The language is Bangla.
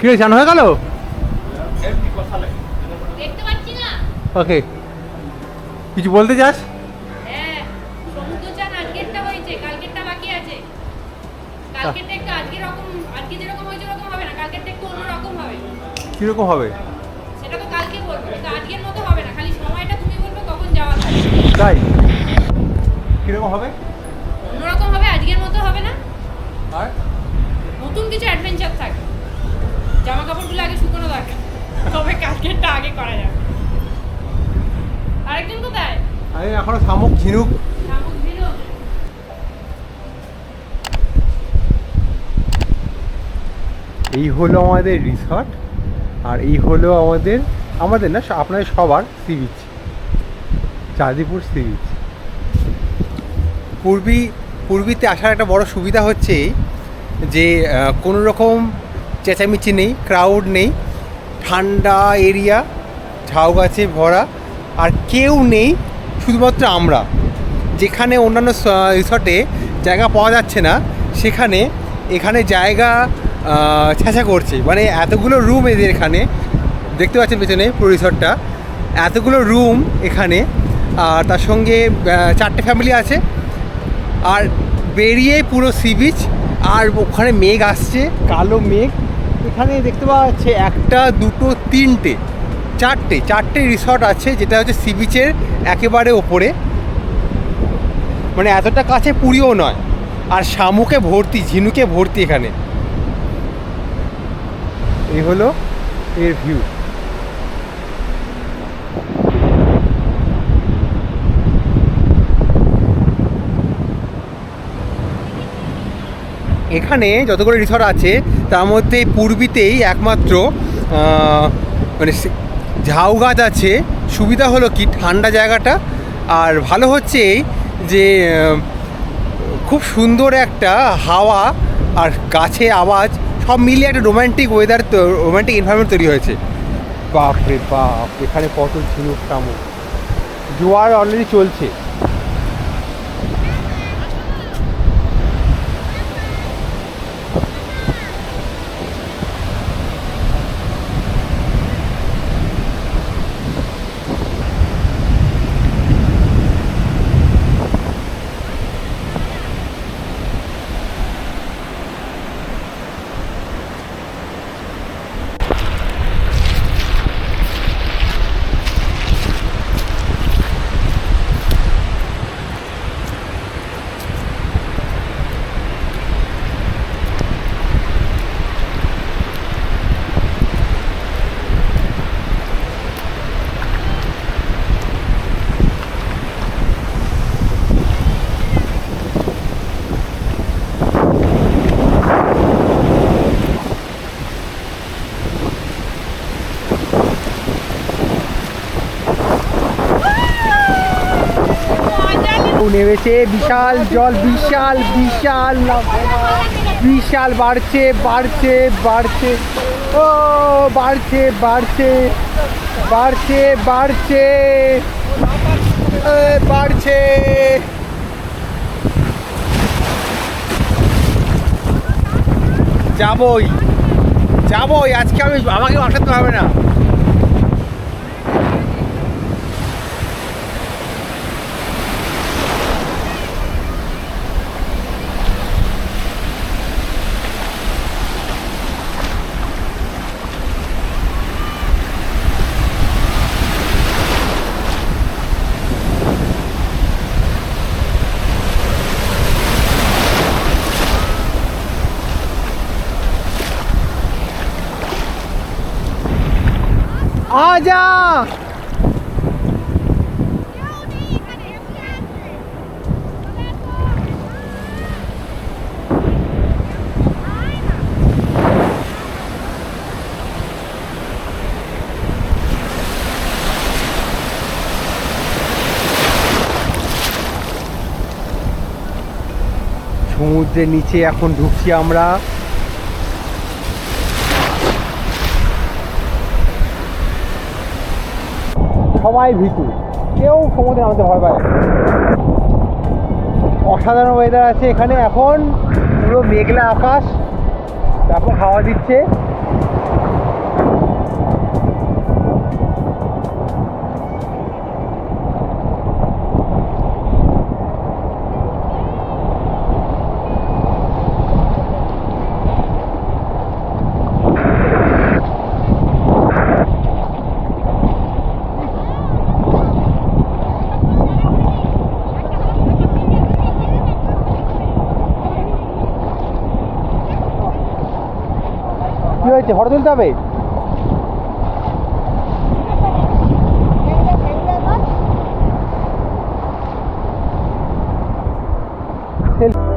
কি রে, চান হয়ে গেল? দেখতে পাচ্ছি না। ওকে, কিছু বলতে চাস? হ্যাঁ, সমুদ্র চান আজকেরটা হয়েছে, কালকেরটা বাকি আছে। কালকেরটা একটু আজকে যেরকম হয়েছে ওরকম হবে না, কালকেরটা একটু অন্যরকম হবে। কিরকম হবে? সেটা তো কালকে বলবো, কিন্তু আজকের মতো হবে না, খালি সময়টা তুমি বলবে কখন যাওয়া যায়। তাই কিরকম হবে? অন্যরকম হবে, আজকের মতো হবে না। আর নতুন কিছু অ্যাডভেঞ্চার থাকে। জামা কাপড়গুলো আগে শুকনো থাকে, তবে কালকেরটা আগে করা যাবে। আরেকজন কোথায়? আমি এখনো শামুক ঝিনুক। শামুক দিল। এই হলো আমাদের রিসর্ট, আর এই হলো আমাদের না, আপনাদের সবার sea beach, Chandipur sea beach. পূর্বীতে আসার একটা বড় সুবিধা হচ্ছে যে কোনো রকম চেঁচামেচি নেই, ক্রাউড নেই, ঠান্ডা এরিয়া, ঝাউ গাছে ভরা, আর কেউ নেই, শুধুমাত্র আমরা। যেখানে অন্যান্য রিসর্টে জায়গা পাওয়া যাচ্ছে না, এখানে জায়গা ছ্যাঁচা করছে। মানে এতগুলো রুম এদের এখানে, দেখতে পাচ্ছেন পেছনে পুরো রিসর্টটা, এতগুলো রুম এখানে, আর তার সঙ্গে 4টে ফ্যামিলি আছে, আর বেরিয়ে পুরো সি বিচ। আর ওখানে মেঘ আসছে, কালো মেঘ। এখানে দেখতে পাওয়া যাচ্ছে 1, 2, 3, 4টে রিসর্ট আছে, যেটা হচ্ছে সি বিচের একেবারে ওপরে। মানে এতটা কাছে পুরীও নয়, আর শামুকে ভর্তি, ঝিনুকে ভর্তি এখানে। এই হলো এর ভিউ। এখানে যতগুলো রিসর্ট আছে তার মধ্যে পূর্বীতেই একমাত্র মানে ঝাউ গাছ আছে। সুবিধা হলো কি, ঠান্ডা জায়গাটা, আর ভালো হচ্ছে এই যে খুব সুন্দর একটা হাওয়া আর গাছে আওয়াজ সব মিলিয়ে একটা রোম্যান্টিক ওয়েদার, রোম্যান্টিক এনভায়রনমেন্ট তৈরি হয়েছে। বাপ রে বাপ, এখানে কত ঝিনুক শামুক, জোয়ার অলরেডি চলছে। নেমেছে বিশাল জল, বিশাল বিশাল বিশাল, বাড়ছে বাড়ছে বাড়ছে, ও বাড়ছে বাড়ছে বাড়ছে বাড়ছে বাড়ছে। যাবই আজকে, আমাকে আসাতে হবে না। आजा সমুদ্রের নিচে এখন ঢুকছি আমরা। সবাই ভীতু, কেউ সমুদ্রে নামতে ভয় পায়। অসাধারণ ওয়েদার আছে এখানে, এখন পুরো মেঘলা আকাশ, তারপর হাওয়া দিচ্ছে। হয়েছে? ফটো তুলতে হবে? সেলফি